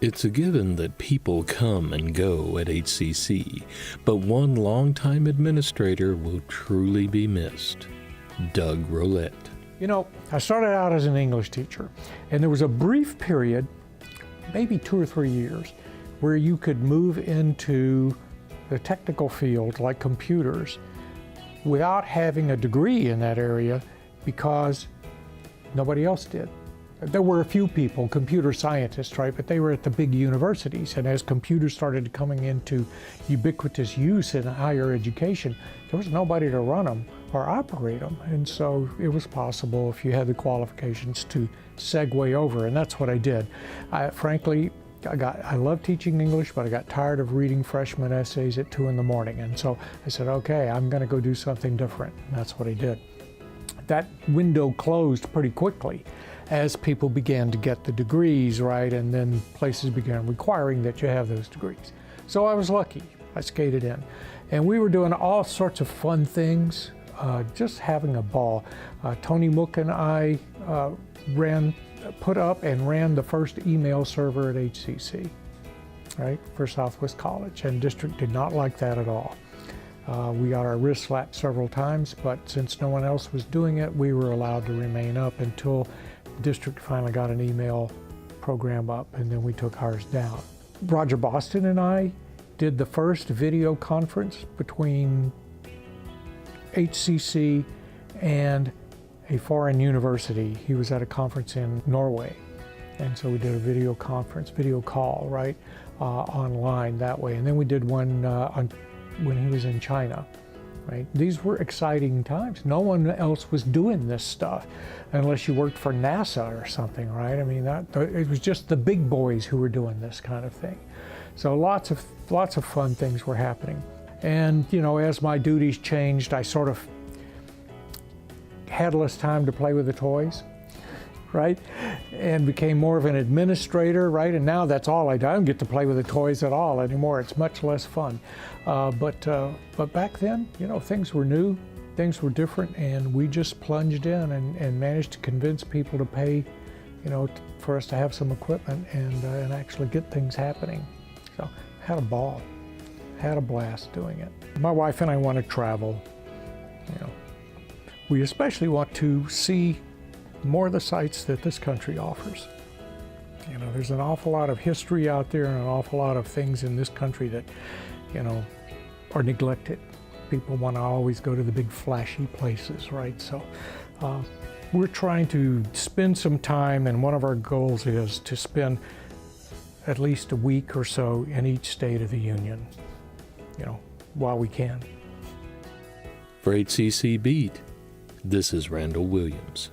It's a given that people come and go at HCC, but one longtime administrator will truly be missed. Doug Rowlett. You know, I started out as an English teacher, and there was a brief period, maybe 2 or 3 years, where you could move into the technical field like computers without having a degree in that area because nobody else did. There were a few people, computer scientists, right, but they were at the big universities, and as computers started coming into ubiquitous use in higher education, there was nobody to run them or operate them, and so it was possible if you had the qualifications to segue over, and that's what I did. Frankly, I love teaching English, but I got tired of reading freshman essays at 2 in the morning, and so I said, okay, I'm going to go do something different, and that's what I did. That window closed pretty quickly as people began to get the degrees, right, and then places began requiring that you have those degrees. So I was lucky. I skated in. And we were doing all sorts of fun things, just having a ball. Tony Mook and I put up and ran the first email server at HCC, right, for Southwest College, and district did not like that at all. We got our wrist slapped several times, but since no one else was doing it, we were allowed to remain up until the district finally got an email program up, and then we took ours down. Roger Boston and I did the first video conference between HCC and a foreign university. He was at a conference in Norway, and so we did a video conference, video call, right, online that way. And then we did one when he was in China, right? These were exciting times. No one else was doing this stuff unless you worked for NASA or something, right? I mean, it was just the big boys who were doing this kind of thing. So lots of fun things were happening. And, you know, as my duties changed, I sort of had less time to play with the toys, right? And became more of an administrator, right? And now that's all I do. I don't get to play with the toys at all anymore. It's much less fun. But back then, you know, things were new, things were different, and we just plunged in and managed to convince people to pay, you know, for us to have some equipment and actually get things happening. So I had a ball, had a blast doing it. My wife and I want to travel, you know. We especially want to see more of the sites that this country offers. You know, there's an awful lot of history out there and an awful lot of things in this country that, you know, are neglected. People want to always go to the big flashy places, right? So we're trying to spend some time, and one of our goals is to spend at least a week or so in each state of the union, you know, while we can. For HCC Beat, this is Randall Williams.